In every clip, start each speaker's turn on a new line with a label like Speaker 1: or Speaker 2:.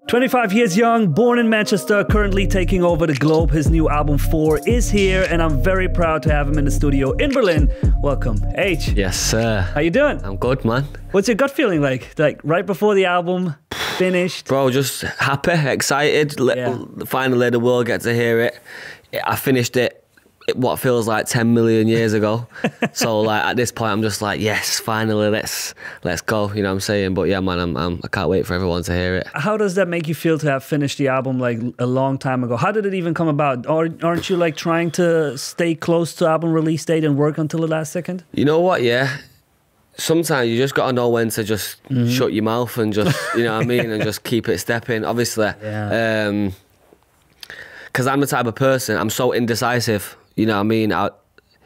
Speaker 1: 25 years young, born in Manchester, currently taking over the globe. His new album 4 is here, and I'm very proud to have him in the studio in Berlin. Welcome, Aitch.
Speaker 2: Yes, sir.
Speaker 1: How you doing?
Speaker 2: I'm good, man.
Speaker 1: What's your gut feeling like? Like right before the album finished?
Speaker 2: Bro, just happy, excited. Finally, the world get to hear it. I finished it what feels like 10 million years ago. So like at this point, I'm just like, yes, finally, let's go. You know what I'm saying? But yeah, man, I can't wait for everyone to hear it.
Speaker 1: How does that make you feel to have finished the album like a long time ago? How did it even come about? Aren't you like trying to stay close to album release date and work until the last second?
Speaker 2: You know what? Yeah. Sometimes you just gotta know when to just shut your mouth and just, you know what I mean, and just keep it stepping. Obviously, because I'm the type of person, I'm so indecisive. You know what I mean?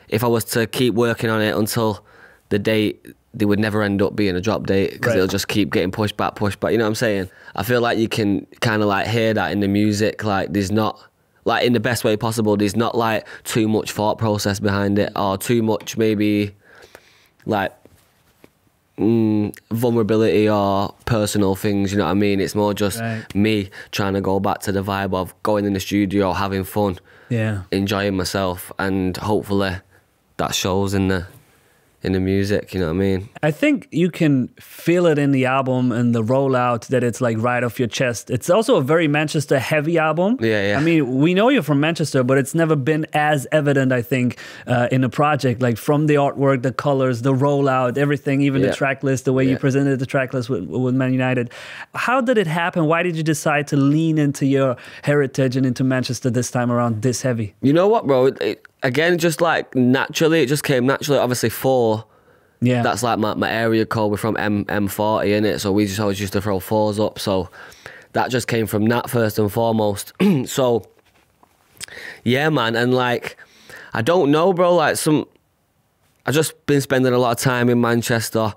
Speaker 2: If I was to keep working on it until the date, they would never end up being a drop date because it'll just keep getting pushed back. You know what I'm saying? I feel like you can kind of like hear that in the music. Like there's not, like in the best way possible, there's not like too much thought process behind it or too much maybe like vulnerability or personal things, you know what I mean? It's more just me trying to go back to the vibe of going in the studio, having fun, enjoying myself, and hopefully that shows in the music, you know what I mean?
Speaker 1: I think you can feel it in the album and the rollout that it's like right off your chest. It's also a very Manchester heavy album.
Speaker 2: Yeah.
Speaker 1: I mean, we know you're from Manchester, but it's never been as evident, I think, in the project, like from the artwork, the colors, the rollout, everything, even the track list, the way you presented the track list with ManUtd. How did it happen? Why did you decide to lean into your heritage and into Manchester this time around this heavy?
Speaker 2: You know what, bro? Again, just like naturally, it just came naturally. Obviously, 4. Yeah, that's like my area code. We're from M40 in it, so we just always used to throw 4s up. So that just came from that first and foremost. So yeah, man, and like I don't know, bro. Like I just been spending a lot of time in Manchester.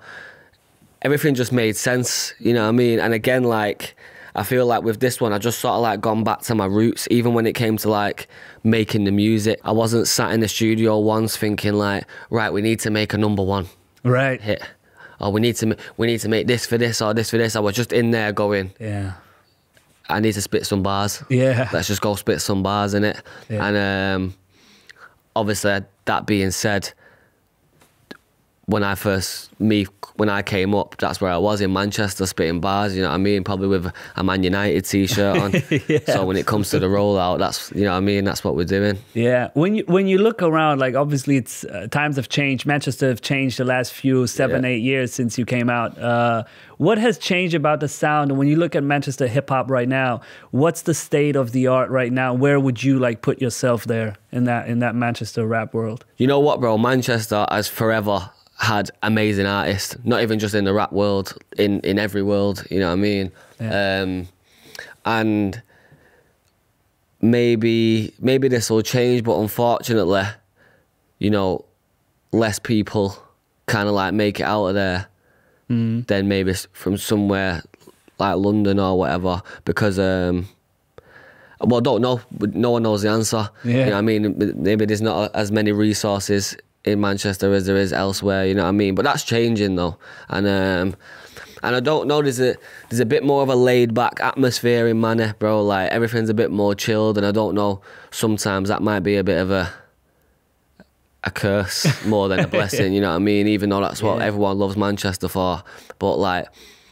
Speaker 2: Everything just made sense, you know what I mean? And again, like I feel like with this one, I just sort of like gone back to my roots, even when it came to like making the music. I wasn't sat in the studio once thinking like, right, we need to make a #1 hit, or we need to make this for this or this for this. I was just in there going, I need to spit some bars. Let's just go spit some bars in it. And obviously, that being said, when I came up, that's where I was in Manchester spitting bars, you know what I mean? Probably with a ManUtd t-shirt on. So when it comes to the rollout, that's, you know what I mean? That's what we're doing. Yeah.
Speaker 1: When you look around, like obviously it's times have changed. Manchester have changed the last few 7-8 years since you came out. What has changed about the sound? And when you look at Manchester hip hop right now, what's the state of the art right now? Where would you like put yourself there in that Manchester rap world?
Speaker 2: You know what, bro? Manchester has forever had amazing artists, not even just in the rap world, in every world, you know what I mean? And maybe this will change, but unfortunately, you know, less people kind of like make it out of there than maybe from somewhere like London or whatever, because well, don't know, no one knows the answer. You know what I mean? Maybe there's not as many resources in Manchester as there is elsewhere, you know what I mean? But that's changing though, and I don't know. There's a bit more of a laid back atmosphere in Manny, bro. Like everything's a bit more chilled, and I don't know. Sometimes that might be a bit of a curse more than a blessing, you know what I mean? Even though that's what everyone loves Manchester for. But like,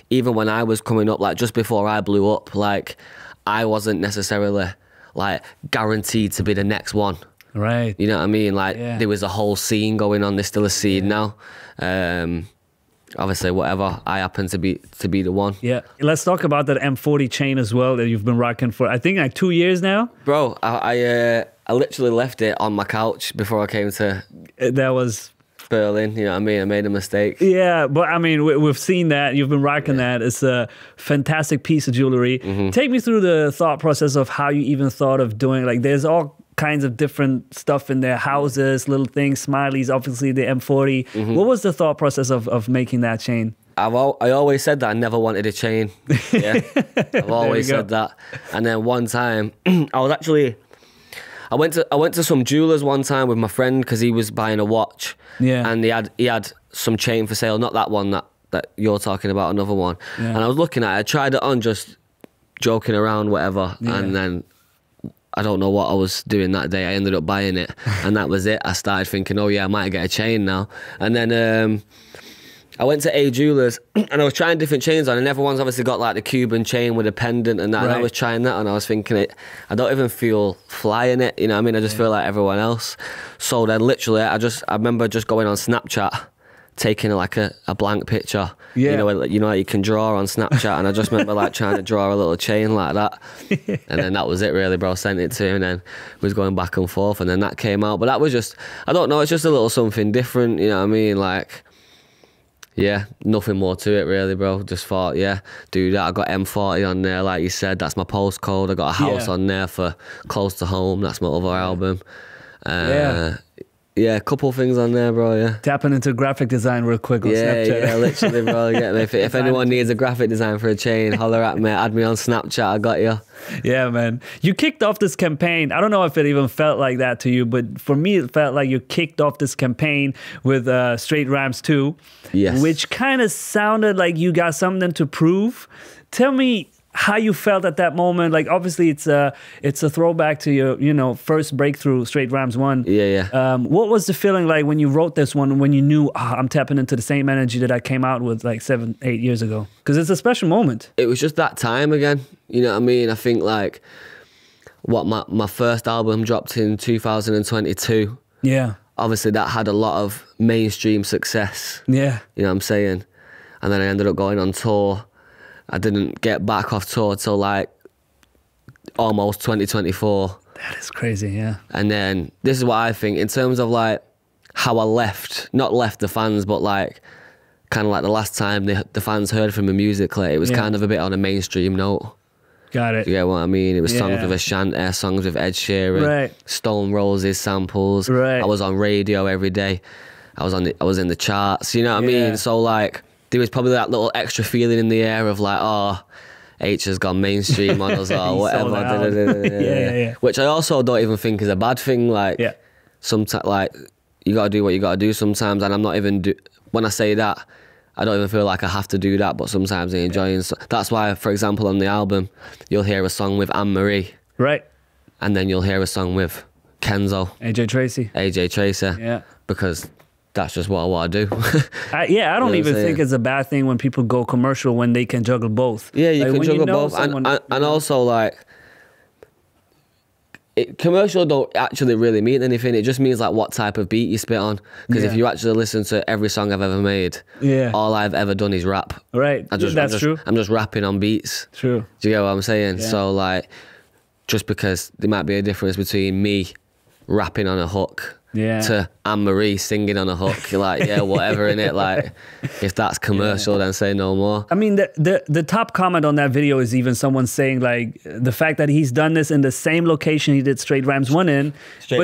Speaker 2: even when I was coming up, like just before I blew up, like I wasn't necessarily like guaranteed to be the next one.
Speaker 1: Right.
Speaker 2: You know what I mean? Like there was a whole scene going on. There's still a scene now. Obviously, whatever, I happen to be the one. Yeah.
Speaker 1: Let's talk about that M40 chain as well that you've been rocking for, I think, like 2 years now.
Speaker 2: Bro, I literally left it on my couch before I came to.
Speaker 1: That was
Speaker 2: Berlin, you know what I mean? I made a mistake.
Speaker 1: Yeah, but I mean, we've seen that. You've been rocking that. It's a fantastic piece of jewelry. Take me through the thought process of how you even thought of doing, like, there's all kinds of different stuff in their houses, little things, smileys, obviously the M40. What was the thought process of making that chain?
Speaker 2: I always said that I never wanted a chain. Yeah, I've always said that. And then one time, I went to some jewelers one time with my friend because he was buying a watch. Yeah, and he had some chain for sale, not that one that you're talking about, another one. Yeah. And I was looking at it. I tried it on just joking around, whatever, and then I don't know what I was doing that day. I ended up buying it, and that was it. I started thinking, oh yeah, I might get a chain now. And then I went to A Jewelers, and I was trying different chains on, and everyone's obviously got like the Cuban chain with a pendant and that, and I was trying that, and I was thinking, I don't even feel fly in it, you know what I mean? I just feel like everyone else. So then literally, I remember just going on Snapchat, taking like a blank picture, you know, like you can draw on Snapchat, and I just remember like trying to draw a little chain like that, and then that was it really, bro. Sent it to him, and then was going back and forth, and then that came out. But that was just, I don't know, it's just a little something different, you know what I mean? Like, yeah, nothing more to it really, bro. Just thought, yeah, do that. I got M40 on there, like you said, that's my postcode. I got a house on there for Close to Home, that's my other album. Yeah, a couple of things on there, bro, yeah.
Speaker 1: Tapping into graphic design real quick on Snapchat.
Speaker 2: Yeah, literally, bro. Get me. If anyone needs a graphic design for a chain, holler at me, add me on Snapchat, I got you.
Speaker 1: Yeah, man. You kicked off this campaign. I don't know if it even felt like that to you, but for me, it felt like you kicked off this campaign with Straight Rhymes 2, which kind of sounded like you got something to prove. Tell me how you felt at that moment. Like, obviously it's a throwback to your first breakthrough, Straight Rhymes 1. What was the feeling like when you wrote this one, when you knew I'm tapping into the same energy that I came out with like 7-8 years ago? Because it's a special moment. It
Speaker 2: was just that time again, you know what I mean? I think like my first album dropped in 2022. Obviously that had a lot of mainstream success. You know what I'm saying? And then I ended up going on tour. I didn't get back off tour till like almost 2024.
Speaker 1: That is crazy, yeah.
Speaker 2: And then this is what I think in terms of like how I not left the fans, but like kind of like the last time the fans heard from me musically, it was kind of a bit on a mainstream note.
Speaker 1: Got it.
Speaker 2: You get what I mean? It was songs with Ashanti, songs with Ed Sheeran, Stone Roses samples. I was on radio every day. I was in the charts, you know what I mean? So like, there was probably that little extra feeling in the air of like, oh, Aitch has gone mainstream on us or whatever. Which I also don't even think is a bad thing. Like, sometimes, like, you gotta do what you gotta do sometimes, and I'm not even when I say that, I don't even feel like I have to do that. But sometimes I enjoy it. So that's why, for example, on the album, you'll hear a song with Anne-Marie, and then you'll hear a song with Kenzo, AJ Tracy, because that's just what I want to do.
Speaker 1: I don't even think it's a bad thing when people go commercial when they can juggle both.
Speaker 2: Yeah, you can juggle both. And also, like, commercial don't actually really mean anything. It just means, like, what type of beat you spit on. Because if you actually listen to every song I've ever made, all I've ever done is rap.
Speaker 1: That's true.
Speaker 2: I'm just rapping on beats.
Speaker 1: True.
Speaker 2: Do you get what I'm saying? So, like, just because there might be a difference between me rapping on a hook to Anne-Marie singing on a hook, you're like, whatever in it. Like, if that's commercial, then say no more.
Speaker 1: I mean, the top comment on that video is even someone saying like, the fact that he's done this in the same location he did Straight Rhymes 1 in,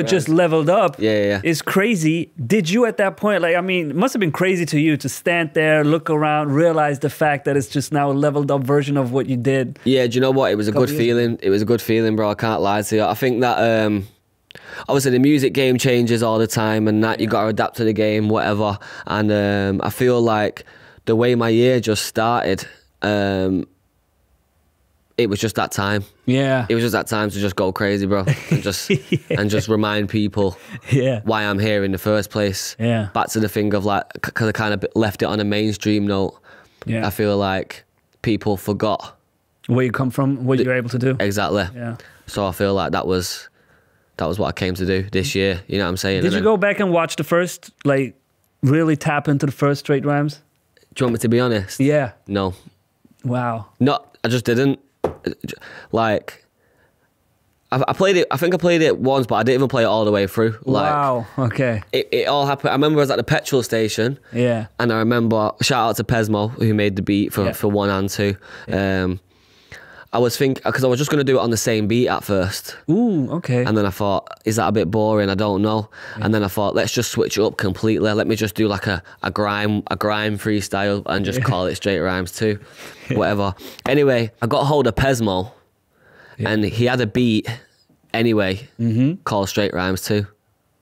Speaker 1: just leveled up is crazy. Did you at that point, like, I mean, it must have been crazy to you to stand there, look around, realize the fact that it's just now a leveled up version of what you did?
Speaker 2: Yeah, do you know what? It was a good feeling. It was a good feeling, bro. I can't lie to you. I think that obviously the music game changes all the time, and that you got to adapt to the game, whatever. And I feel like the way my year just started, it was just that time. It was just that time to just go crazy, bro, and just and just remind people why I'm here in the first place. Back to the thing of like, because I kind of left it on a mainstream note. I feel like people forgot
Speaker 1: where you come from, what you're able to do.
Speaker 2: Exactly. So I feel like that was what I came to do this year. You know what I'm saying?
Speaker 1: Did you go back and watch the first, like, really tap into the first Straight Rhymes?
Speaker 2: Do you want me to be honest? No.
Speaker 1: Wow.
Speaker 2: No, I just didn't. Like, I played it, I think I played it once, but I didn't even play it all the way through. Like,
Speaker 1: wow, okay.
Speaker 2: It all happened. I remember I was at the petrol station. And I remember, shout out to Pesmo, who made the beat for 1 and 2. I was thinking, because I was just going to do it on the same beat at first.
Speaker 1: Ooh, okay.
Speaker 2: And then I thought, is that a bit boring? I don't know. And then I thought, let's just switch it up completely. Let me just do like a grime freestyle and just call it Straight Rhymes 2, whatever. Anyway, I got hold of Pesmo, and he had a beat anyway called Straight Rhymes 2,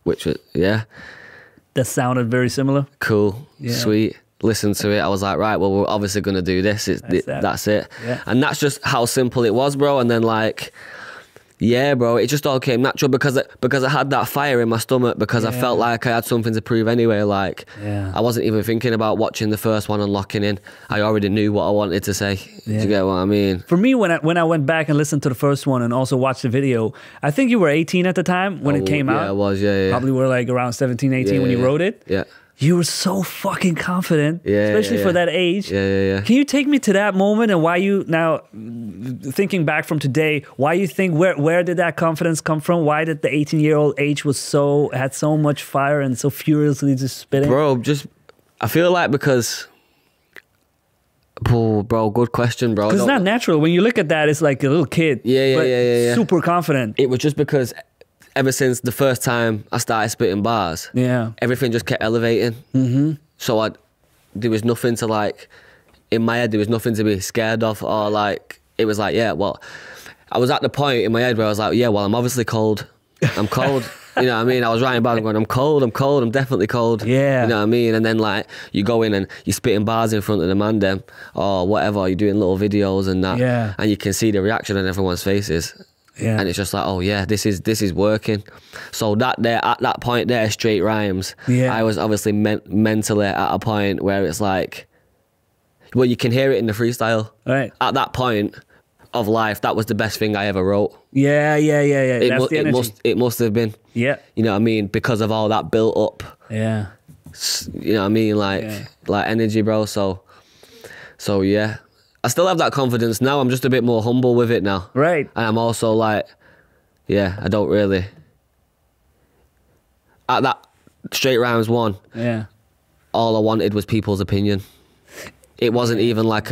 Speaker 2: which was, that
Speaker 1: sounded very similar.
Speaker 2: Cool, sweet. listened to it, I was like, right, well, we're obviously going to do this. That's it.
Speaker 1: Yeah.
Speaker 2: And that's just how simple it was, bro. And then like, yeah, bro, it just all came natural because I had that fire in my stomach, because I felt like I had something to prove anyway. Like, I wasn't even thinking about watching the first one and locking in. I already knew what I wanted to say. Do you get what I mean?
Speaker 1: For me, when I went back and listened to the first one and also watched the video, I think you were 18 at the time when it came out.
Speaker 2: Yeah, I was, yeah.
Speaker 1: Probably were like around 17, 18 when you wrote it.
Speaker 2: Yeah.
Speaker 1: You were so fucking confident, especially for that age.
Speaker 2: Yeah.
Speaker 1: Can you take me to that moment and why you, now thinking back from today, why you think, where did that confidence come from? Why did the 18-year-old Aitch had so much fire and so furiously just spitting?
Speaker 2: Bro, I feel like because, bro, good question, bro.
Speaker 1: Because it's not natural. When you look at that, it's like a little kid.
Speaker 2: Yeah.
Speaker 1: Super confident.
Speaker 2: It was just because ever since the first time I started spitting bars, everything just kept elevating. So there was nothing to like, in my head, there was nothing to be scared of, or like, it was like, yeah, well, I was at the point in my head where I was like, yeah, well, I'm obviously cold. I'm cold. You know what I mean? I was writing bars going, I'm cold, I'm definitely cold.
Speaker 1: Yeah.
Speaker 2: You know what I mean? And then like, you go in and you're spitting bars in front of the man them, or whatever, you're doing little videos and that.
Speaker 1: Yeah.
Speaker 2: And you can see the reaction on everyone's faces.
Speaker 1: Yeah.
Speaker 2: And it's just like, oh yeah, this is working. So at that point there, straight rhymes.
Speaker 1: Yeah.
Speaker 2: I was obviously mentally at a point where it's like, well, you can hear it in the freestyle.
Speaker 1: Right.
Speaker 2: At that point of life, that was the best thing I ever wrote.
Speaker 1: Yeah. That's the energy.
Speaker 2: It must have been.
Speaker 1: Yeah.
Speaker 2: You know what I mean? Because of all that built up.
Speaker 1: Yeah.
Speaker 2: You know what I mean? Like energy, bro. So yeah. I still have that confidence now. I'm just a bit more humble with it now.
Speaker 1: Right.
Speaker 2: And I'm also like, yeah, I don't really. At that straight rhymes one, all I wanted was people's opinion. It wasn't even like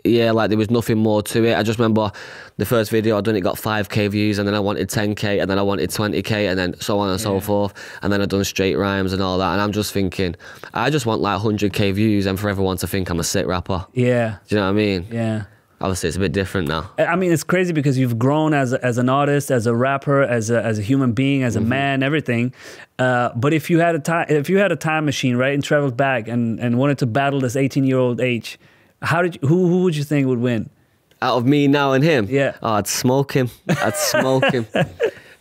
Speaker 2: like there was nothing more to it. I just remember the first video I done, it got 5k views, and then I wanted 10k, and then I wanted 20k, and then so on and so forth. And then I done straight rhymes and all that. And I'm just thinking, I just want like 100k views and for everyone to think I'm a sick rapper.
Speaker 1: Yeah.
Speaker 2: Do you know what I mean?
Speaker 1: Yeah.
Speaker 2: Obviously, it's a bit different now.
Speaker 1: I mean, it's crazy because you've grown as an artist, as a rapper, as a human being, as a man, everything. But if you had a time machine, right, and traveled back and wanted to battle this 18-year-old Aitch, who would you think would win?
Speaker 2: Out of me now and him?
Speaker 1: Yeah.
Speaker 2: Oh, I'd smoke him.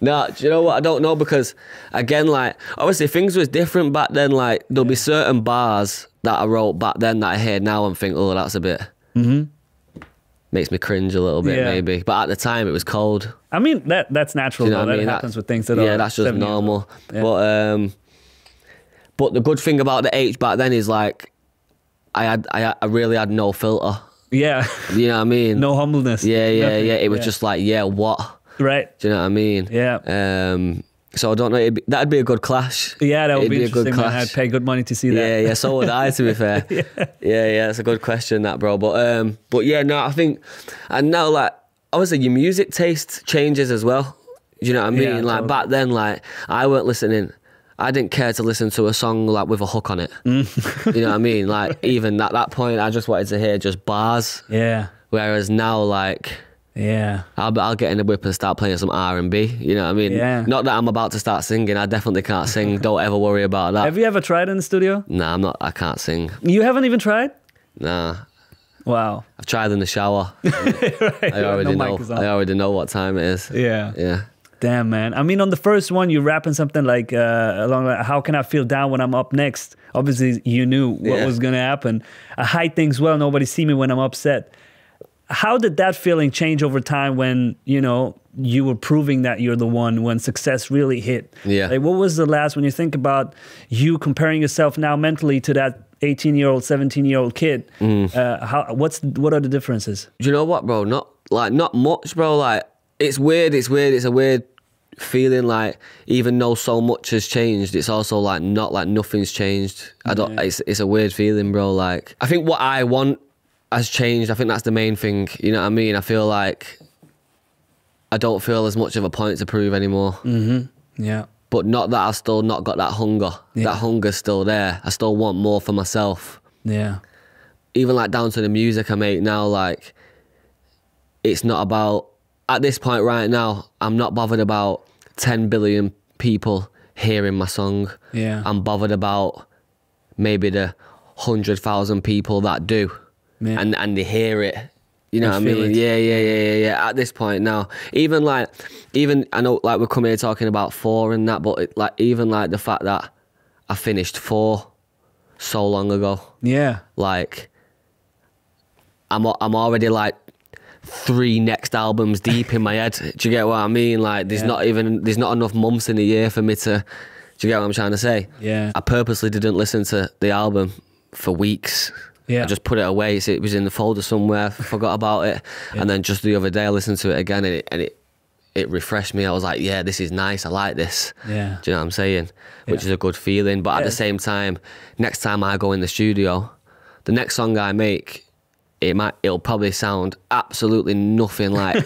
Speaker 2: No, do you know what? I don't know, because again, like, obviously things was different back then. Like, there'll be certain bars that I wrote back then that I hear now and think, oh, that's a bit. Makes me cringe a little bit, maybe. But at the time, it was cold.
Speaker 1: I mean, that's natural.
Speaker 2: You know
Speaker 1: though. That happens with things that are.
Speaker 2: Yeah, that's just normal. Yeah. But the good thing about the Aitch back then is like, I really had no filter.
Speaker 1: Yeah.
Speaker 2: You know what I mean?
Speaker 1: No humbleness.
Speaker 2: Yeah. It was just like, yeah, what?
Speaker 1: Right.
Speaker 2: Do you know what I mean?
Speaker 1: Yeah.
Speaker 2: So I don't know. That'd be a good clash.
Speaker 1: Yeah, that would be interesting. Man. I'd pay good money to see that.
Speaker 2: Yeah. So would I, to be fair. Yeah. That's a good question, that, bro. But yeah, no, I think, and now like obviously your music taste changes as well. Do you know what I mean?
Speaker 1: Yeah,
Speaker 2: like back then, like I weren't listening. I didn't care to listen to a song like with a hook on it. You know what I mean? Like even at that point, I just wanted to hear just bars.
Speaker 1: Yeah.
Speaker 2: Whereas now, like.
Speaker 1: Yeah,
Speaker 2: I'll get in the whip and start playing some R&B. You know what I mean?
Speaker 1: Yeah.
Speaker 2: Not that I'm about to start singing. I definitely can't sing. Don't ever worry about that.
Speaker 1: Have you ever tried in the studio?
Speaker 2: Nah, I'm not. I can't sing.
Speaker 1: You haven't even tried?
Speaker 2: Nah.
Speaker 1: Wow.
Speaker 2: I've tried in the shower.
Speaker 1: Right.
Speaker 2: I already know what time it is.
Speaker 1: Yeah. Damn, man. I mean, on the first one, you're rapping something like along like, how can I feel down when I'm up next? Obviously, you knew what was gonna happen. I hide things well. Nobody see me when I'm upset. How did that feeling change over time when, you know, you were proving that you're the one when success really hit?
Speaker 2: Yeah.
Speaker 1: Like, what was the last, when you think about you comparing yourself now mentally to that 18-year-old, 17-year-old kid, what are the differences?
Speaker 2: Do you know what, bro? Not much, bro. Like, it's weird. It's a weird feeling, like, even though so much has changed, it's also like not like nothing's changed. It's a weird feeling, bro. Like, I think what I want has changed. I think that's the main thing. You know what I mean? I feel like I don't feel as much of a point to prove anymore.
Speaker 1: Yeah.
Speaker 2: But not that I've still not got that hunger. Yeah. That hunger's still there. I still want more for myself.
Speaker 1: Yeah.
Speaker 2: Even like down to the music I make now, like it's not about, at this point right now, I'm not bothered about 10 billion people hearing my song.
Speaker 1: Yeah.
Speaker 2: I'm bothered about maybe the 100,000 people that do, and they hear it. You know what I mean?
Speaker 1: It.
Speaker 2: Yeah. At this point now, even I know like we're coming here talking about 4 and that, but even the fact that I finished 4 so long ago.
Speaker 1: Yeah.
Speaker 2: Like I'm already like 3 next albums deep in my head. Do you get what I mean? Like there's not enough months in a year for me to. Do you get what I'm trying to say?
Speaker 1: Yeah.
Speaker 2: I purposely didn't listen to the album for weeks.
Speaker 1: Yeah.
Speaker 2: I just put it away. It was in the folder somewhere, forgot about it. And then just the other day I listened to it again and it refreshed me. I was like, yeah, this is nice. I like this.
Speaker 1: Yeah.
Speaker 2: Do you know what I'm saying? Which is a good feeling. But at the same time, next time I go in the studio, the next song I make, it'll probably sound absolutely nothing like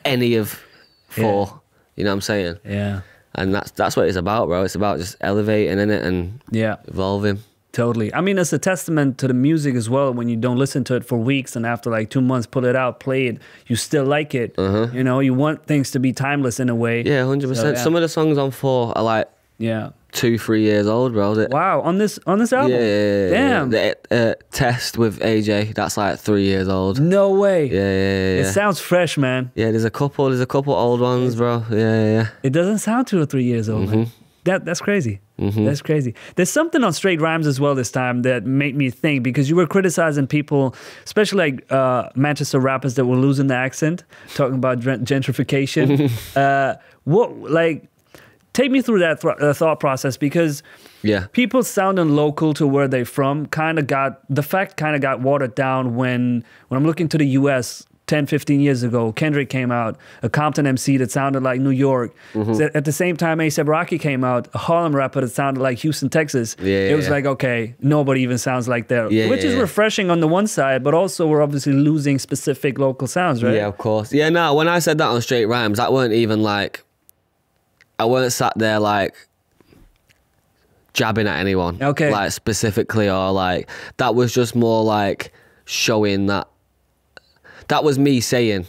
Speaker 2: any of 4. You know what I'm saying?
Speaker 1: Yeah.
Speaker 2: And that's what it's about, bro. It's about just elevating in it and evolving.
Speaker 1: Totally. I mean, it's a testament to the music as well. When you don't listen to it for weeks and after like 2 months, pull it out, play it, you still like it. You know, you want things to be timeless in a way.
Speaker 2: Yeah, 100%. So, Some of the songs on 4 are like 2-3 years old, bro.
Speaker 1: Wow, on this album?
Speaker 2: Yeah.
Speaker 1: Damn.
Speaker 2: The Test with AJ, that's like 3 years old.
Speaker 1: No way.
Speaker 2: Yeah.
Speaker 1: It sounds fresh, man.
Speaker 2: Yeah, there's a couple old ones, bro. Yeah.
Speaker 1: It doesn't sound 2 or 3 years old, man. That's crazy. That's crazy. There's something on Straight Rhymes as well this time that made me think, because you were criticizing people, especially like Manchester rappers that were losing the accent, talking about gentrification. Take me through that thought process, because people sounding local to where they're from kind of got watered down when I'm looking to the US 10, 15 years ago. Kendrick came out, a Compton MC that sounded like New York. At the same time, A$AP Rocky came out, a Harlem rapper that sounded like Houston, Texas. It was like, okay, nobody even sounds like that, which is refreshing on the one side, but also we're obviously losing specific local sounds, right?
Speaker 2: Yeah, of course. Yeah, no, when I said that on Straight Rhymes, that weren't even like, I weren't sat there like jabbing at anyone, like specifically, or like, that was just more like showing that was me saying,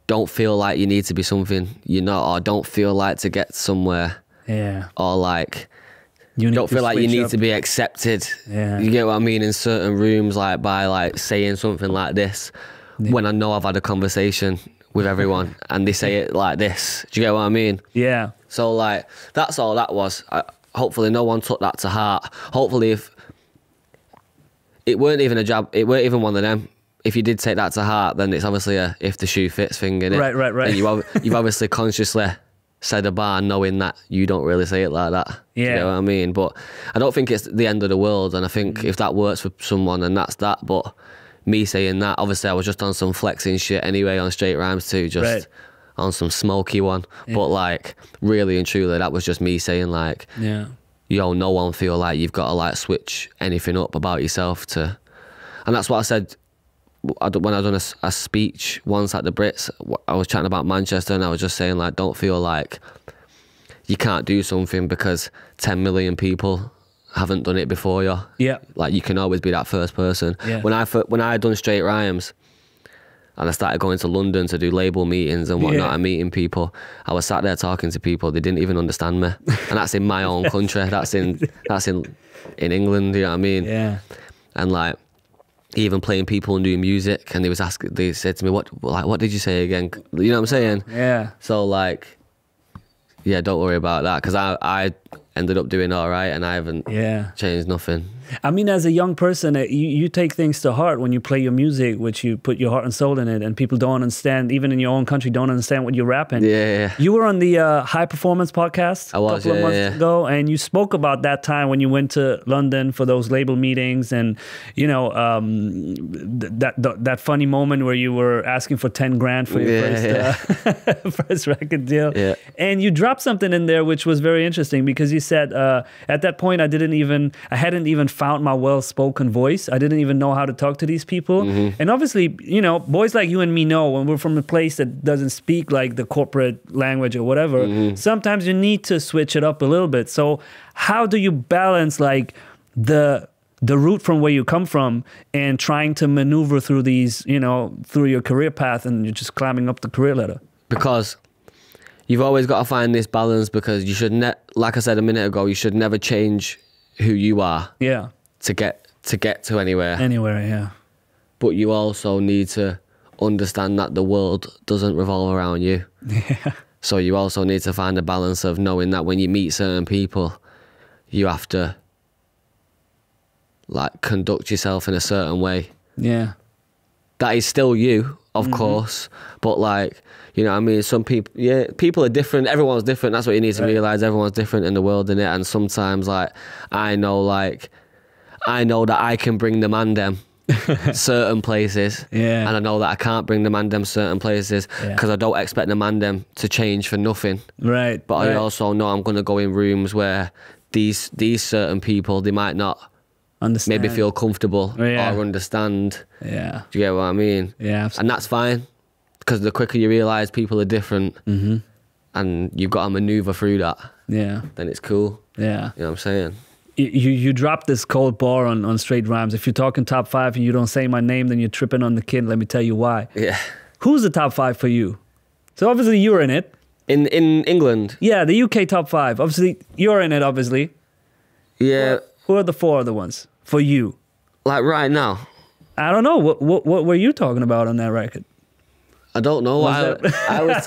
Speaker 2: don't feel like you need to be something you're not, or don't feel like to get somewhere, or like don't feel like you need to be accepted. You get what I mean, in certain rooms, like by like saying something like this when I know I've had a conversation with everyone and they say it like this. Do you get what I mean? Yeah. So like, that's all that was. Hopefully no one took that to heart. Hopefully if it weren't even a jab, it weren't even one of them. If you did take that to heart, then it's obviously a if the shoe fits thing, innit? Right. And you've obviously consciously said a bar knowing that you don't really say it like that. Yeah. You know what I mean? But I don't think it's the end of the world, and I think if that works for someone, then that's that. But me saying that, obviously I was just on some flexing shit anyway on Straight Rhymes too, just on some smoky one. But like, really and truly, that was just me saying like, yo, no one feel like you've got to like switch anything up about yourself to, and that's what I said when I done a speech once at the Brits. I was chatting about Manchester and I was just saying like, don't feel like you can't do something because 10 million people haven't done it before you. Yeah. Like, you can always be that first person. Yeah. When I done Straight Rhymes and I started going to London to do label meetings and whatnot and meeting people, I was sat there talking to people, they didn't even understand me. And that's in my own country. That's in England, you know what I mean? Yeah. And like, even playing people new music, and they said to me, what did you say again? You know what I'm saying? Yeah. So like, yeah, don't worry about that, because I ended up doing all right and I haven't changed nothing. I mean, as a young person, you take things to heart when you play your music, which you put your heart and soul in it, and people don't understand, even in your own country, don't understand what you're rapping. Yeah. You were on the High Performance podcast a couple of months ago, and you spoke about that time when you went to London for those label meetings, and you know, that funny moment where you were asking for 10 grand for your first record deal. Yeah. And you dropped something in there which was very interesting, because you said at that point I hadn't even found my well-spoken voice. I didn't even know how to talk to these people. And obviously, you know, boys like you and me know, when we're from a place that doesn't speak like the corporate language or whatever, sometimes you need to switch it up a little bit. So how do you balance like the route from where you come from and trying to maneuver through these, you know, through your career path, and you're just climbing up the career ladder? Because you've always got to find this balance, because you should like I said a minute ago, you should never change who you are to get to get to anywhere.
Speaker 1: Yeah.
Speaker 2: But you also need to understand that the world doesn't revolve around you.
Speaker 1: Yeah.
Speaker 2: So you also need to find a balance of knowing that when you meet certain people, you have to like conduct yourself in a certain way.
Speaker 1: Yeah.
Speaker 2: That is still you, of course, but like, you know what I mean? Some people, yeah, people are different. Everyone's different. That's what you need to realise. Everyone's different in the world, innit? And sometimes, like, I know that I can bring the man them certain places.
Speaker 1: Yeah.
Speaker 2: And I know that I can't bring the man them certain places because I don't expect the man them to change for nothing.
Speaker 1: Right.
Speaker 2: But I also know I'm going to go in rooms where these certain people, they might not
Speaker 1: understand.
Speaker 2: Maybe feel comfortable or understand.
Speaker 1: Yeah.
Speaker 2: Do you get what I mean?
Speaker 1: Yeah, absolutely.
Speaker 2: And that's fine, because the quicker you realise people are different and you've got to manoeuvre through that, then it's cool.
Speaker 1: Yeah.
Speaker 2: You know what I'm saying?
Speaker 1: You dropped this cold bar on Straight Rhymes. If you're talking top 5 and you don't say my name, then you're tripping on the kid. Let me tell you why.
Speaker 2: Yeah.
Speaker 1: Who's the top 5 for you? So obviously you're in it.
Speaker 2: In England?
Speaker 1: Yeah, the UK top 5. Obviously you're in it, obviously.
Speaker 2: Yeah.
Speaker 1: Who are the 4 other ones for you?
Speaker 2: Like right now?
Speaker 1: I don't know. What were you talking about on that record?
Speaker 2: I don't know. I was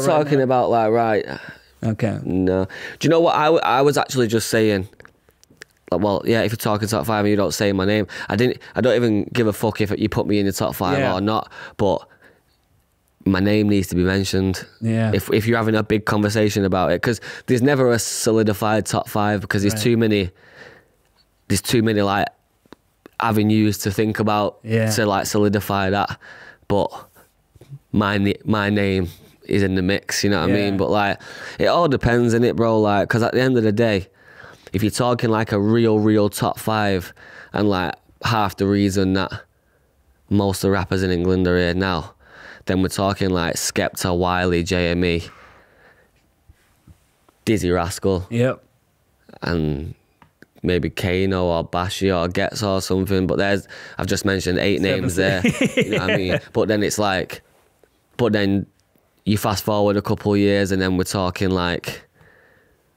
Speaker 2: talking about like, right.
Speaker 1: Okay.
Speaker 2: No. Do you know what I was actually just saying? Like, well, yeah, if you're talking top 5 and you don't say my name, I don't even give a fuck if you put me in the top 5 or not, but my name needs to be mentioned.
Speaker 1: Yeah.
Speaker 2: If you're having a big conversation about it, because there's never a solidified top 5, because there's too many like avenues to think about to like solidify that. But my name is in the mix, you know what I mean? But like, it all depends, innit, bro? Like, because at the end of the day, if you're talking like a real top 5, and like half the reason that most of the rappers in England are here now, then we're talking like Skepta, Wiley, JME, Dizzy Rascal, and maybe Kano or Bashi or Gets or something. But I've just mentioned 8 names there. You know what I mean? But then it's like, then you fast forward a couple of years, and then we're talking like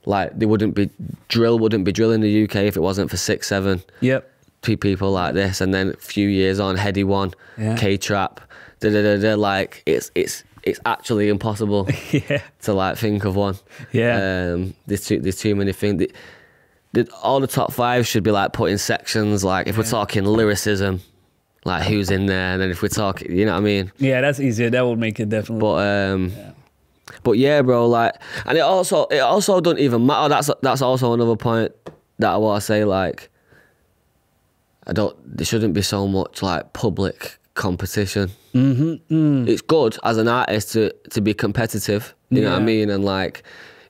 Speaker 2: drill wouldn't be drill in the UK if it wasn't for 6, 7 people like this. And then a few years on, Heady One, K-Trap, like it's actually impossible to like think of one. There's too many things. All the top 5 should be like put in sections. Like if we're talking lyricism, like who's in there, and then if we're talking, you know what I mean? Yeah,
Speaker 1: that's easier. That would make it definitely.
Speaker 2: But yeah, bro, like, and it also don't even matter. That's also another point that I want to say. Like, there shouldn't be so much like public competition. It's good as an artist to be competitive. You know what I mean? And like,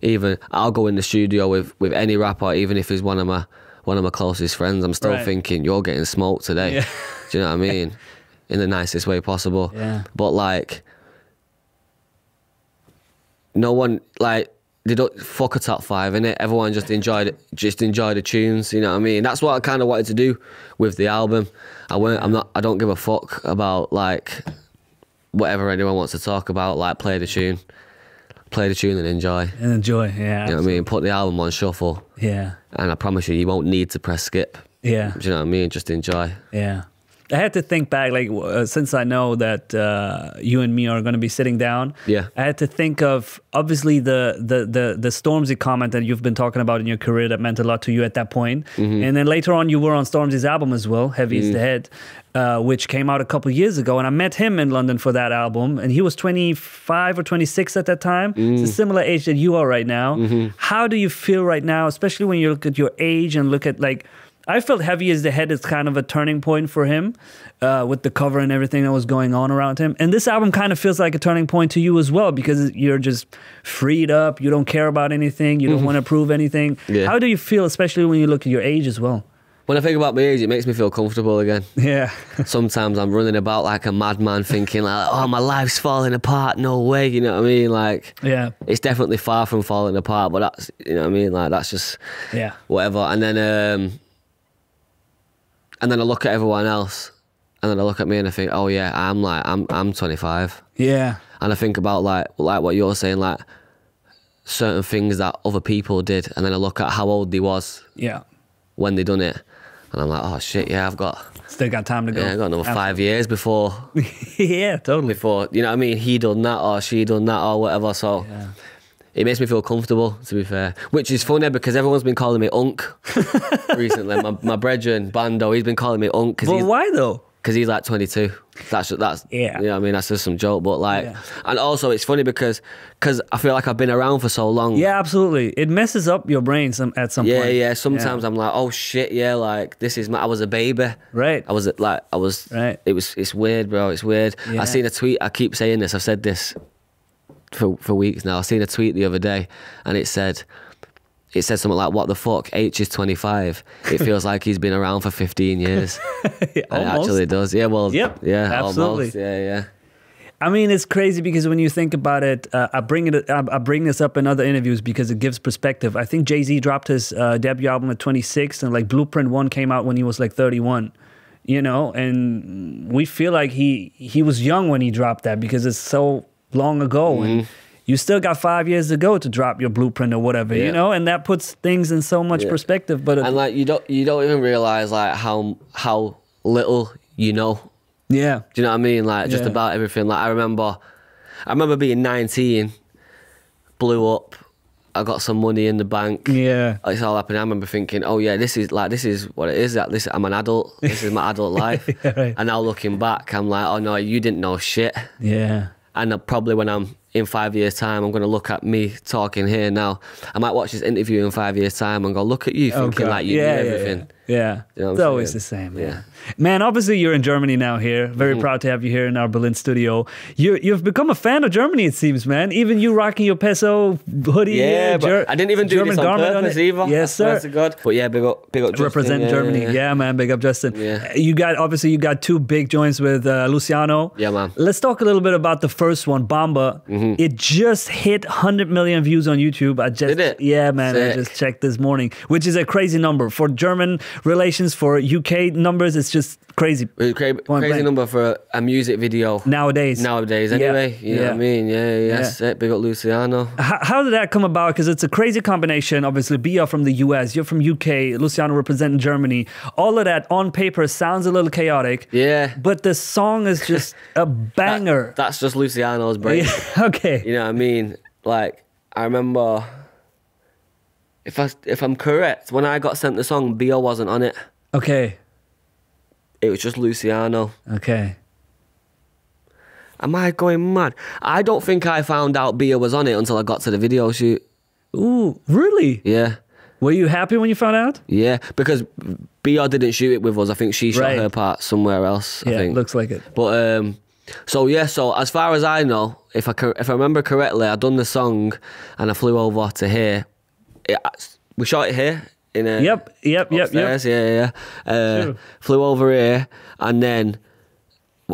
Speaker 2: even I'll go in the studio with any rapper, even if he's one of my closest friends. I'm still thinking, you're getting smoked today. Do you know what I mean? In the nicest way possible. But like, no one, like, they don't fuck a top 5, innit? Everyone just enjoy the tunes, you know what I mean? That's what I kind of wanted to do with the album. I don't give a fuck about like whatever anyone wants to talk about. Like, play the tune and enjoy.
Speaker 1: Yeah. You know
Speaker 2: what I mean? Put the album on shuffle.
Speaker 1: Yeah.
Speaker 2: And I promise you won't need to press skip.
Speaker 1: Yeah.
Speaker 2: Do you know what I mean? Just enjoy.
Speaker 1: Yeah. I had to think back, like, since I know that you and me are going to be sitting down, I had to think of, obviously, the Stormzy comment that you've been talking about in your career that meant a lot to you at that point. And then later on, you were on Stormzy's album as well, Heavy is the Head, which came out a couple of years ago. And I met him in London for that album, and he was 25 or 26 at that time. It's a similar age that you are right now. How do you feel right now, especially when you look at your age and look at, like, I felt Heavy as the Head is kind of a turning point for him with the cover and everything that was going on around him. And this album kind of feels like a turning point to you as well, because you're just freed up. You don't care about anything. You don't want to prove anything. How do you feel, especially when you look at your age as well?
Speaker 2: When I think about my age, it makes me feel comfortable again. Yeah. Sometimes I'm running about like a madman thinking like, oh, my life's falling apart. No way. You know what I mean? Like, it's definitely far from falling apart, but that's, you know what I mean? Like, that's just whatever. And then I look at everyone else, and then I look at me and I think, oh yeah, I'm 25. Yeah. And I think about like what you're saying, like certain things that other people did, and then I look at how old they was when they done it. And I'm like, oh shit, yeah, I've got...
Speaker 1: Still got time to go.
Speaker 2: Yeah, I got another 5 years before...
Speaker 1: Yeah, totally.
Speaker 2: Before, you know what I mean? He done that or she done that or whatever, so... Yeah. It makes me feel comfortable, to be fair. Which is funny because everyone's been calling me Unk recently. My brethren, Bando, he's been calling me Unk.
Speaker 1: But why though?
Speaker 2: Because he's like 22. That's
Speaker 1: yeah.
Speaker 2: You know what I mean? That's just some joke. But like, and also it's funny because I feel like I've been around for so long.
Speaker 1: Yeah, absolutely. It messes up your brain at some point.
Speaker 2: Yeah. Sometimes I'm like, oh shit, yeah, like this is I was a baby.
Speaker 1: Right.
Speaker 2: Right. It's weird, bro. It's weird.
Speaker 1: Yeah.
Speaker 2: I seen a tweet. I keep saying this. I've said this for weeks now. I seen a tweet the other day, and it said something like, what the fuck, Aitch is 25. It feels like he's been around for 15 years. It actually does. Yeah, well,
Speaker 1: yep,
Speaker 2: yeah,
Speaker 1: absolutely.
Speaker 2: Almost. Yeah.
Speaker 1: I mean, it's crazy because when you think about it, I bring this up in other interviews because it gives perspective. I think Jay-Z dropped his debut album at 26, and like Blueprint 1 came out when he was like 31. You know, and we feel like he was young when he dropped that because it's so long ago, and you still got 5 years to go to drop your Blueprint or whatever, you know, and that puts things in so much perspective. But
Speaker 2: and like you don't even realize like how little you know.
Speaker 1: Yeah,
Speaker 2: do you know what I mean? Like just about everything. Like I remember being 19, blew up. I got some money in the bank.
Speaker 1: Yeah,
Speaker 2: it's all happening. I remember thinking, oh yeah, this is what it is. That I'm an adult. This is my adult life.
Speaker 1: Right.
Speaker 2: And now looking back, I'm like, oh no, you didn't know shit.
Speaker 1: Yeah.
Speaker 2: And probably when I'm in 5 years' time, I'm going to look at me talking here now. I might watch this interview in 5 years' time and go, look at you thinking like you knew everything.
Speaker 1: Yeah.
Speaker 2: You know
Speaker 1: it's always the same. Yeah. Man, obviously you're in Germany now here. Very proud to have you here in our Berlin studio. You've become a fan of Germany, it seems, man. Even you rocking your peso hoodie.
Speaker 2: Yeah, but I didn't even do
Speaker 1: German
Speaker 2: this on purpose either.
Speaker 1: Yes, sir.
Speaker 2: To God. But yeah, big up Justin.
Speaker 1: Represent Germany. Yeah, man, big up Justin.
Speaker 2: Yeah.
Speaker 1: You got two big joints with Luciano.
Speaker 2: Yeah, man.
Speaker 1: Let's talk a little bit about the first one, Bomba. It just hit 100 million views on YouTube.
Speaker 2: Did it?
Speaker 1: Yeah, man.
Speaker 2: Sick.
Speaker 1: I just checked this morning, which is a crazy number for German relations. For UK numbers, it's just crazy.
Speaker 2: Crazy number for a music video
Speaker 1: nowadays.
Speaker 2: Anyway, you know what I mean? Yeah. Big up Luciano.
Speaker 1: How did that come about? Because it's a crazy combination. Obviously, Bia from the US, you're from UK, Luciano representing Germany. All of that on paper sounds a little chaotic.
Speaker 2: Yeah.
Speaker 1: But the song is just a banger.
Speaker 2: That's just Luciano's brain.
Speaker 1: Okay.
Speaker 2: You know what I mean? Like, I remember, if I'm correct, when I got sent the song, Bia wasn't on it.
Speaker 1: Okay.
Speaker 2: It was just Luciano.
Speaker 1: Okay.
Speaker 2: Am I going mad? I don't think I found out Bia was on it until I got to the video shoot.
Speaker 1: Ooh, really?
Speaker 2: Yeah.
Speaker 1: Were you happy when you found out?
Speaker 2: Yeah, because Bia didn't shoot it with us. I think she shot her part somewhere else. I think.
Speaker 1: Looks like it.
Speaker 2: But so as far as I know, if I remember correctly, I done the song and I flew over to here. We shot it here. Yep. Yeah. Flew over here, and then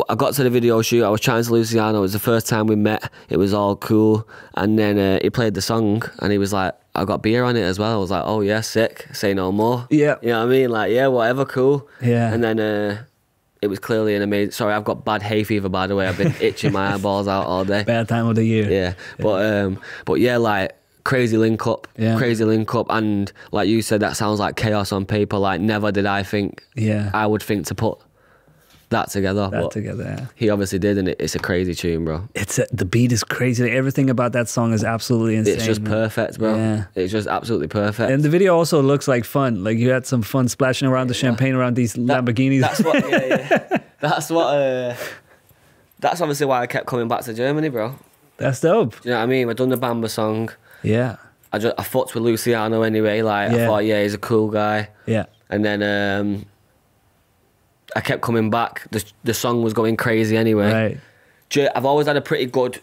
Speaker 2: I got to the video shoot. I was chatting to Luciano. It was the first time we met. It was all cool, and then he played the song, and he was like, "I got beer on it as well." I was like, "Oh yeah, sick. Say no more."
Speaker 1: Yeah,
Speaker 2: you know what I mean? Like, yeah, whatever, cool.
Speaker 1: Yeah,
Speaker 2: and then it was clearly an amazing. Sorry, I've got bad hay fever, by the way. I've been itching my eyeballs out all day.
Speaker 1: Bad time of the year.
Speaker 2: Yeah, but yeah, like. Crazy link up, and like you said, that sounds like chaos on paper. Like never did I think I would think to put that together. He obviously did, and it's a crazy tune, bro.
Speaker 1: The beat is crazy. Everything about that song is absolutely insane.
Speaker 2: It's just perfect, bro. Yeah. It's just absolutely perfect.
Speaker 1: And the video also looks like fun. Like you had some fun splashing around the champagne around these Lamborghinis.
Speaker 2: That's what. That's obviously why I kept coming back to Germany, bro.
Speaker 1: That's dope.
Speaker 2: Do you know what I mean? We've done the Bamba song.
Speaker 1: Yeah.
Speaker 2: I fucked with Luciano anyway. Like I thought, he's a cool guy.
Speaker 1: Yeah.
Speaker 2: And then I kept coming back. The song was going crazy anyway. Right. I've always had a pretty good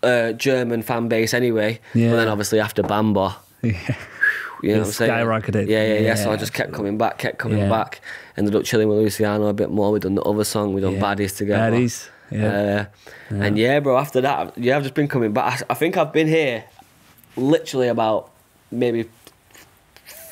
Speaker 2: German fan base anyway. Yeah. But then obviously after Bamba, you know what I'm saying?
Speaker 1: Skyrocketed.
Speaker 2: Yeah. So I just kept coming back. Ended up chilling with Luciano a bit more. We done the other song. We done Baddies together.
Speaker 1: Baddies. Yeah.
Speaker 2: And bro, after that, I've just been coming back. I think I've been here literally about maybe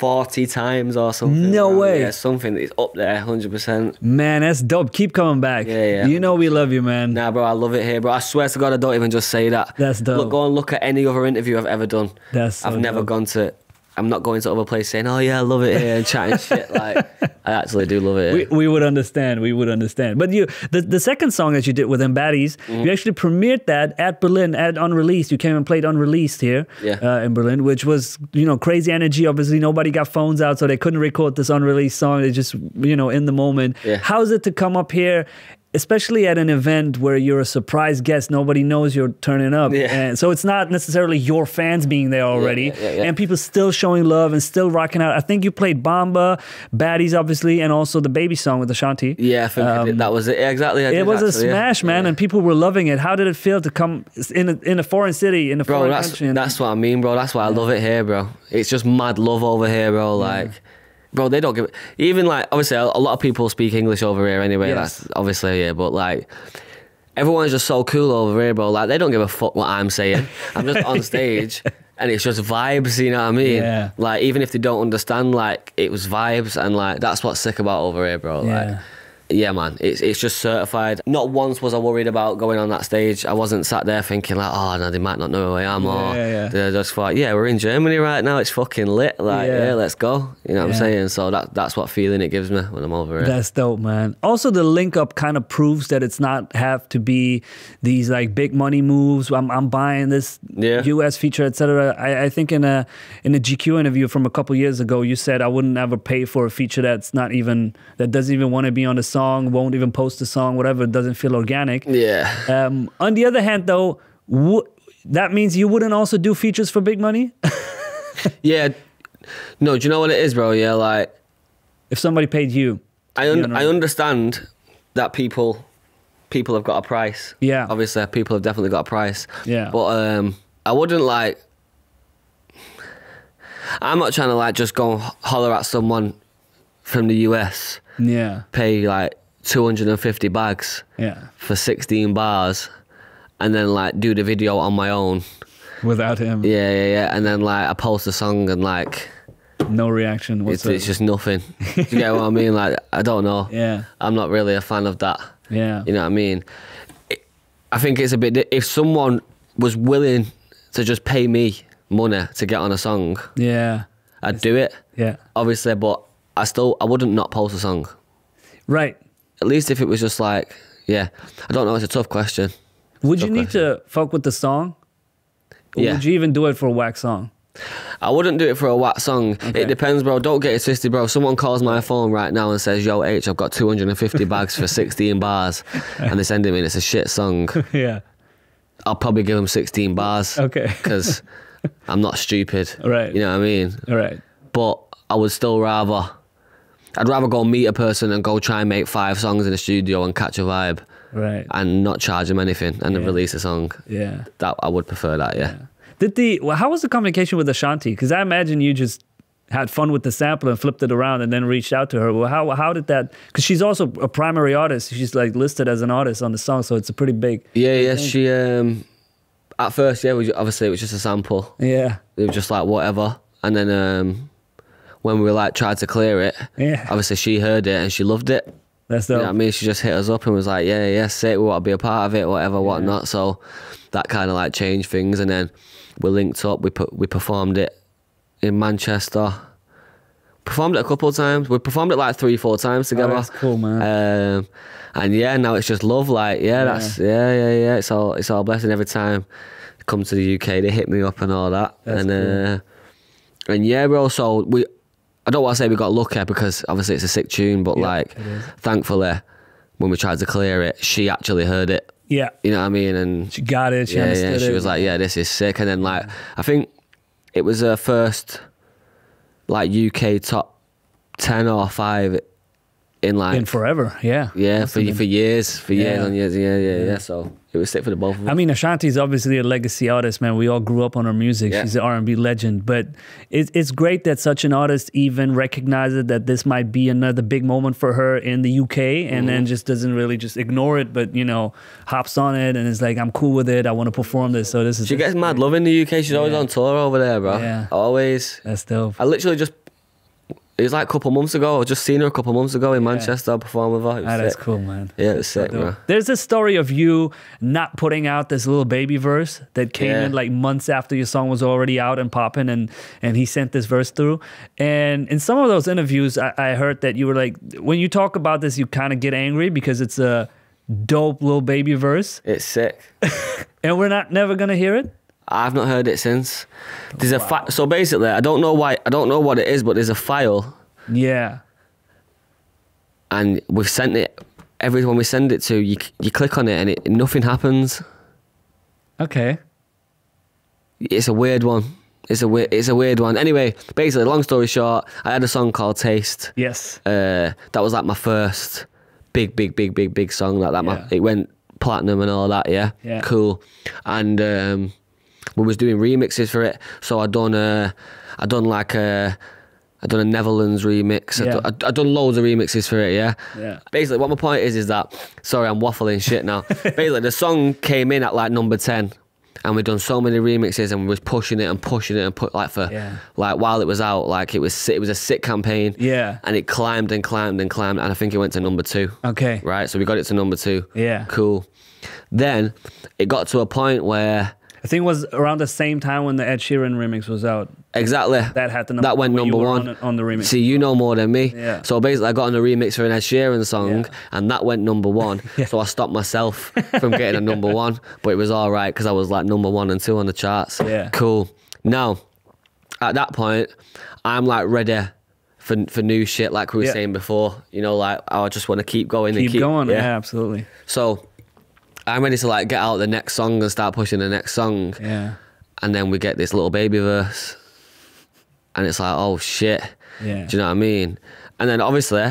Speaker 2: 40 times or something.
Speaker 1: No way.
Speaker 2: Yeah, something that's up there, 100%.
Speaker 1: Man, that's dope. Keep coming back.
Speaker 2: Yeah.
Speaker 1: You know we love you, man.
Speaker 2: Nah, bro, I love it here, bro. I swear to God, I don't even just say that.
Speaker 1: That's dope.
Speaker 2: Go and look at any other interview I've ever done.
Speaker 1: That's so
Speaker 2: I've never
Speaker 1: dope.
Speaker 2: gone to I'm not going to other places saying, oh yeah, I love it here and chatting shit. Like, I actually do love it here.
Speaker 1: We would understand. We would understand. But the second song that you did with them, Baddies, you actually premiered that at Berlin, at Unreleased. You came and played Unreleased here in Berlin, which was, you know, crazy energy. Obviously, nobody got phones out, so they couldn't record this Unreleased song. They just, you know, in the moment. Yeah. How's it to come up here, especially at an event where you're a surprise guest, nobody knows you're turning up. Yeah. And so it's not necessarily your fans being there already, and people still showing love and still rocking out. I think you played Bomba, Baddies, obviously, and also the Baby song with Ashanti.
Speaker 2: Yeah, I think that was it. Exactly.
Speaker 1: It was a smash, man, and people were loving it. How did it feel to come in a foreign city, in a foreign country?
Speaker 2: That's what I mean, bro. That's why I love it here, bro. It's just mad love over here, bro. Like, bro, they don't give it. Even like, obviously, a lot of people speak English over here anyway. Yes. That's obviously, yeah, but like, everyone's just so cool over here, bro. Like, they don't give a fuck what I'm saying. I'm just on stage and it's just vibes, you know what I mean? Yeah. Like, even if they don't understand, like, it was vibes, and like, that's what's sick about over here, bro.
Speaker 1: Yeah.
Speaker 2: Like, yeah, man, it's just certified. Not once was I worried about going on that stage. I wasn't sat there thinking like, oh no, they might not know who I am, or they just thought, yeah, we're in Germany right now, it's fucking lit, like, yeah, let's go. You know what I'm saying? So that's what feeling it gives me when I'm over here.
Speaker 1: That's dope, man. Also, the link up kind of proves that it's not have to be these like big money moves. I'm buying this US feature, etc. I think in a GQ interview from a couple years ago, you said I wouldn't ever pay for a feature that doesn't even want to be on the song, won't even post the song, whatever, it doesn't feel organic.
Speaker 2: Yeah.
Speaker 1: On the other hand, though, that means you wouldn't also do features for big money?
Speaker 2: Yeah. No, do you know what it is, bro? Yeah, like, if
Speaker 1: somebody paid you.
Speaker 2: I understand that people have got a price.
Speaker 1: Yeah.
Speaker 2: Obviously, people have definitely got a price.
Speaker 1: Yeah.
Speaker 2: But I wouldn't like... I'm not trying to like just go and holler at someone from the US.
Speaker 1: Yeah.
Speaker 2: Pay like 250 bags for 16 bars and then like do the video on my own.
Speaker 1: Without him.
Speaker 2: Yeah. And then like I post a song and like...
Speaker 1: no reaction whatsoever.
Speaker 2: It's just nothing. Do you get what I mean? Like, I don't know.
Speaker 1: Yeah.
Speaker 2: I'm not really a fan of that.
Speaker 1: Yeah.
Speaker 2: You know what I mean? I think it's a bit... If someone was willing to just pay me money to get on a song, I'd do it.
Speaker 1: Yeah.
Speaker 2: Obviously, but I wouldn't not post a song.
Speaker 1: Right.
Speaker 2: At least if it was just like, I don't know, it's a tough question.
Speaker 1: Would you need to fuck with the song? Or would you even do it for a whack song?
Speaker 2: I wouldn't do it for a whack song. Okay. It depends, bro. Don't get it twisted, bro. If someone calls my phone right now and says, yo, H, I've got 250 bags for 16 bars, and they send it me and it's a shit song.
Speaker 1: Yeah.
Speaker 2: I'll probably give them 16 bars.
Speaker 1: Okay.
Speaker 2: Because I'm not stupid.
Speaker 1: Right.
Speaker 2: You know what I mean?
Speaker 1: Right.
Speaker 2: But I would still rather... I'd rather go meet a person and go try and make 5 songs in the studio and catch a vibe.
Speaker 1: Right.
Speaker 2: And not charge them anything and then release a song.
Speaker 1: Yeah.
Speaker 2: That I would prefer that,
Speaker 1: How was the communication with Ashanti? Because I imagine you just had fun with the sample and flipped it around and then reached out to her. Well, how did that... Because she's also a primary artist. She's like listed as an artist on the song, so it's a pretty big...
Speaker 2: Yeah, she... at first, obviously it was just a sample.
Speaker 1: Yeah.
Speaker 2: It was just like whatever. And then... when we like tried to clear it, obviously she heard it and she loved it.
Speaker 1: That's dope.
Speaker 2: You know what I mean? She just hit us up and was like, yeah, sick, we want to be a part of it, whatever, whatnot. So that kind of like changed things, and then we linked up. We performed it in Manchester. Performed it a couple of times. We performed it like 3-4 times together.
Speaker 1: Oh, that's cool, man.
Speaker 2: And now it's just love. Like that's It's all blessing every time they come to the UK. They hit me up and all that.
Speaker 1: That's cool.
Speaker 2: And bro. So I don't want to say we got lucky because obviously it's a sick tune, but like, thankfully, when we tried to clear it, she actually heard it.
Speaker 1: Yeah.
Speaker 2: You know what I mean? And
Speaker 1: she got it. She understood it.
Speaker 2: She was like, yeah, this is sick. And then like, I think it was her first like UK top 10 or 5 in
Speaker 1: forever. Yeah.
Speaker 2: Yeah, for years and years. Yeah. So it was sick for the both of them.
Speaker 1: I mean, Ashanti's obviously a legacy artist, man. We all grew up on her music.
Speaker 2: Yeah.
Speaker 1: She's an R&B legend. But it's great that such an artist even recognizes that this might be another big moment for her in the UK, and then just doesn't really just ignore it, but, hops on it and is like, I'm cool with it. I want to perform this. So this is...
Speaker 2: She gets mad love in the UK. She's always on tour over there, bro.
Speaker 1: Yeah.
Speaker 2: Always.
Speaker 1: That's dope.
Speaker 2: I literally just... It was like a couple months ago. I just seen her a couple months ago in Manchester performing with her.
Speaker 1: That's cool, man.
Speaker 2: Yeah, it was sick, bro.
Speaker 1: There's this story of you not putting out this little baby verse that came in like months after your song was already out and popping, and he sent this verse through. And in some of those interviews, I heard that you were like, when you talk about this, you kind of get angry because it's a dope little baby verse.
Speaker 2: It's sick.
Speaker 1: And we're never going to hear it?
Speaker 2: I've not heard it since. There's a so basically, I don't know what it is, but there's a file.
Speaker 1: Yeah.
Speaker 2: And we've sent it. Everyone we send it to, you click on it and nothing happens.
Speaker 1: Okay.
Speaker 2: It's a weird one. It's a weird one. Anyway, basically, long story short, I had a song called Taste.
Speaker 1: Yes.
Speaker 2: That was like my first big song like that. It went platinum and all that. Yeah. Cool. And we was doing remixes for it, so I done a Netherlands remix. I done loads of remixes for it. Yeah. Basically, what my point is that, sorry, I'm waffling shit now. Basically, the song came in at like number 10, and we done so many remixes, and we was pushing it and put like for like while it was out, like it was a sick campaign. Yeah. And it climbed and climbed and climbed, and I think it went to number 2.
Speaker 1: Okay.
Speaker 2: Right. So we got it to number 2.
Speaker 1: Yeah.
Speaker 2: Cool. Then it got to a point where,
Speaker 1: I think it was around the same time when the Ed Sheeran remix was out.
Speaker 2: Exactly.
Speaker 1: That had
Speaker 2: that went number 1
Speaker 1: on the remix.
Speaker 2: See, you know more than me.
Speaker 1: Yeah.
Speaker 2: So basically, I got on a remix for an Ed Sheeran song, and that went number 1. So I stopped myself from getting a number 1, but it was all right because I was like number 1 and 2 on the charts. Yeah. Cool. Now, at that point, I'm like ready for new shit, like we were saying before. You know, like I just want to keep going.
Speaker 1: Keep going. Yeah, absolutely.
Speaker 2: So I'm ready to like get out the next song and start pushing the next song. Yeah. And then we get this little baby verse. And it's like, oh shit. Yeah. Do you know what I mean? And then obviously,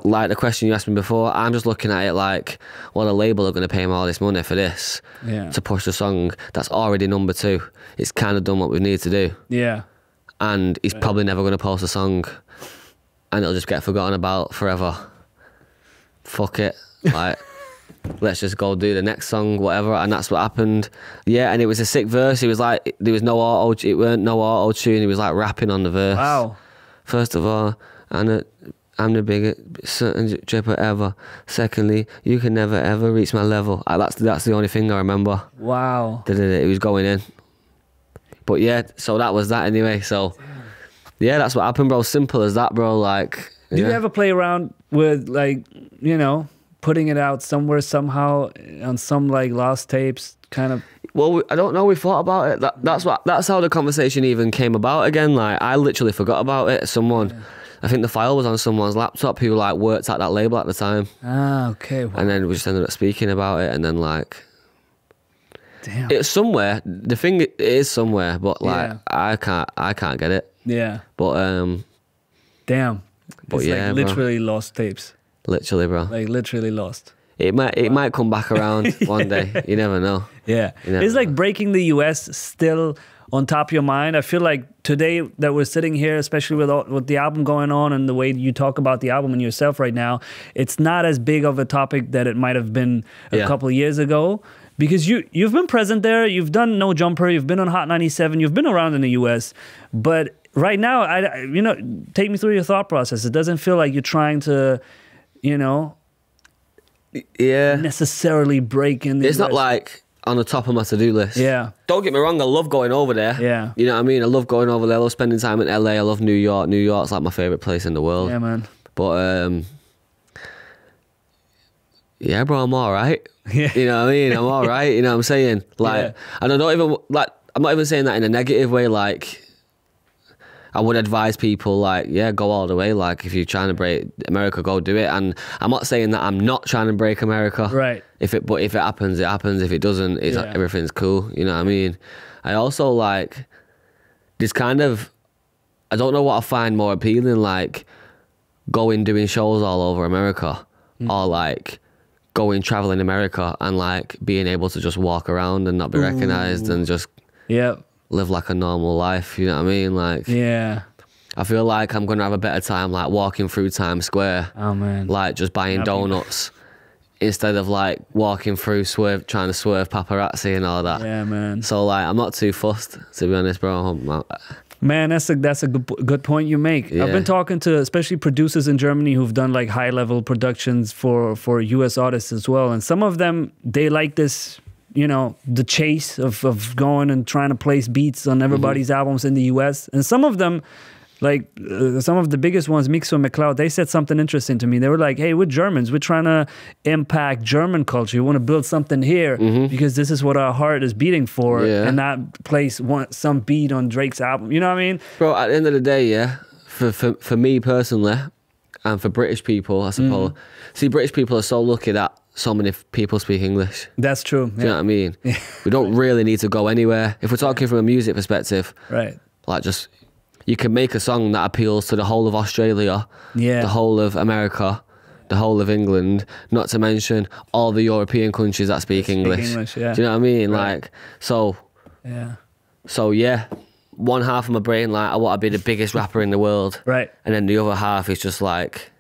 Speaker 2: like the question you asked me before, I'm just looking at it like, well, the label are going to pay me all this money for this to push the song that's already number 2. It's kind of done what we need to do. Yeah. And he's probably never going to post a song, and it'll just get forgotten about forever. Fuck it. Like, let's just go do the next song, whatever. And that's what happened. Yeah, and it was a sick verse. It was like, there was no auto, it weren't no auto tune. He was like rapping on the verse. Wow. First of all, I'm the biggest dripper ever. Secondly, you can never ever reach my level. That's the only thing I remember. Wow. It was going in. But yeah, so that was that anyway. So yeah, that's what happened, bro. Simple as that, bro. Like,
Speaker 1: do you ever play around with, like, you know, putting it out somewhere somehow on some like lost tapes kind of?
Speaker 2: Well, I don't know. We thought about it. That's how the conversation even came about again. Like, I literally forgot about it. I think the file was on someone's laptop who like worked at that label at the time. Ah, okay. Wow. And then we just ended up speaking about it, and then like, damn, it's somewhere. The thing, it is somewhere, but like I can't get it. Yeah. But
Speaker 1: damn. But it's like literally lost tapes.
Speaker 2: Literally, bro.
Speaker 1: Like literally lost.
Speaker 2: It might come back around one day. You never know. Yeah.
Speaker 1: It's like breaking the US still on top of your mind. I feel like today that we're sitting here, especially with the album going on and the way you talk about the album and yourself right now, it's not as big of a topic that it might have been a couple of years ago. Because you've been present there, you've done No Jumper, you've been on Hot 97, you've been around in the US, but right now, you know, take me through your thought process. It doesn't feel like you're trying to, you know, necessarily break in the
Speaker 2: It's US. Not like on the top of my to-do list. Yeah. Don't get me wrong, I love going over there. Yeah. You know what I mean? I love going over there, I love spending time in LA, I love New York. New York's like my favourite place in the world. Yeah, man. But, yeah, bro, I'm all right. Yeah. You know what I mean? I'm all right. You know what I'm saying? Like, and I don't even, like, I'm not even saying that in a negative way. Like, I would advise people, like, yeah, go all the way. Like, if you're trying to break America, go do it. And I'm not saying that I'm not trying to break America. Right. But if it happens, it happens. If it doesn't, it's like, everything's cool. You know what I mean? I also, like, this kind of, I don't know what I find more appealing, like, going doing shows all over America, or like going traveling America and like being able to just walk around and not be recognized and just live like a normal life. You know what I mean? Like, I feel like I'm gonna have a better time like walking through Times Square. Oh man! Like just buying donuts instead of like walking through trying to swerve paparazzi and all that. Yeah, man. So like, I'm not too fussed, to be honest, bro.
Speaker 1: Man, that's a good point you make. I've been talking to especially producers in Germany who've done like high level productions for US artists as well, and some of them, they like this, you know, the chase of going and trying to place beats on everybody's albums in the US, and some of them, like some of the biggest ones, Mixo and McCloud, they said something interesting to me. They were like, hey, we're Germans. We're trying to impact German culture. We want to build something here because this is what our heart is beating for, and not place some beat on Drake's album. You know what I mean?
Speaker 2: Bro, at the end of the day, for me personally, and for British people, I suppose, see, British people are so lucky that so many people speak English.
Speaker 1: That's true.
Speaker 2: Do you know what I mean? We don't really need to go anywhere. If we're talking from a music perspective,
Speaker 1: right?
Speaker 2: Like, just... You can make a song that appeals to the whole of Australia, the whole of America, the whole of England, not to mention all the European countries that speak English. Do you know what I mean? Right. Like, so yeah, one half of my brain, like, I want to be the biggest rapper in the world. Right. And then the other half is just like...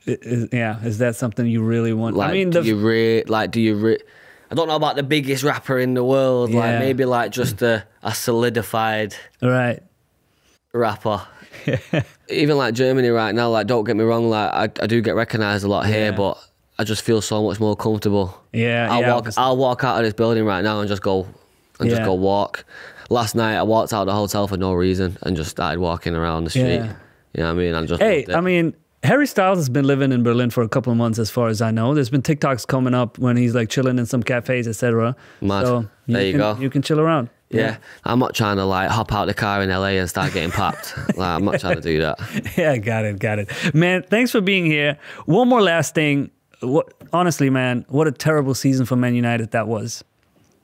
Speaker 1: Is that something you really want?
Speaker 2: Like,
Speaker 1: I mean,
Speaker 2: do you I don't know about the biggest rapper in the world. Like, maybe like just a solidified rapper. Even like Germany right now, like, don't get me wrong, like I do get recognised a lot here, but I just feel so much more comfortable. I'll walk out of this building right now and just go walk. Last night I walked out of the hotel for no reason and just started walking around the street. You know what I mean? And just
Speaker 1: I mean, Harry Styles has been living in Berlin for a couple of months, as far as I know. There's been TikToks coming up when he's like chilling in some cafes, etc. So
Speaker 2: there you go.
Speaker 1: You can chill around.
Speaker 2: Yeah, I'm not trying to like hop out the car in LA and start getting popped. Like, I'm not trying to do that.
Speaker 1: Yeah, got it. Man, thanks for being here. One more last thing. Honestly, man, what a terrible season for Man United that was.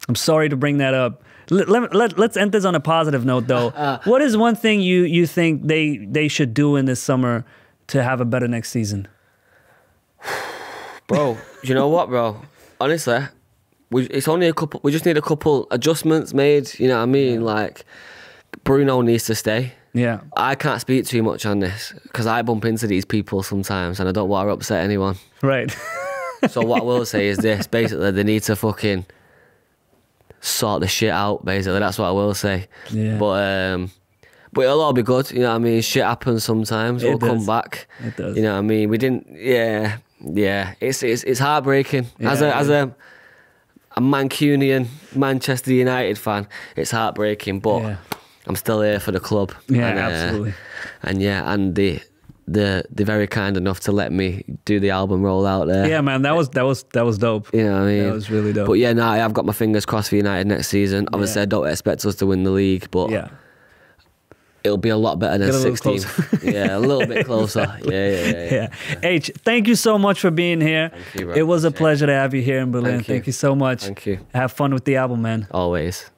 Speaker 1: I'm sorry to bring that up. Let's end this on a positive note, though. What is one thing you think they should do in this summer to have a better next season?
Speaker 2: Bro, you know what, bro? Honestly, it's only a couple. We just need a couple adjustments made. You know what I mean? Like, Bruno needs to stay. Yeah. I can't speak too much on this because I bump into these people sometimes and I don't want to upset anyone. Right. So what I will say is this: basically, they need to fucking sort the shit out. Basically, that's what I will say. Yeah. But it'll all be good, you know what I mean? Shit happens sometimes. We'll come back. It does. You know what I mean? We didn't. Yeah. It's heartbreaking. Yeah, as a Mancunian Manchester United fan, it's heartbreaking. But I'm still here for the club. Yeah, and, absolutely. And they're very kind enough to let me do the album rollout there. Yeah, man, that was dope. You know what I mean? That was really dope. But yeah, no, I've got my fingers crossed for United next season. Obviously, I don't expect us to win the league, but it'll be a lot better than 16. Yeah, a little bit closer. Yeah. Aitch, thank you so much for being here. Thank you, bro. It was a pleasure to have you here in Berlin. Thank you so much. Thank you. Have fun with the album, man. Always.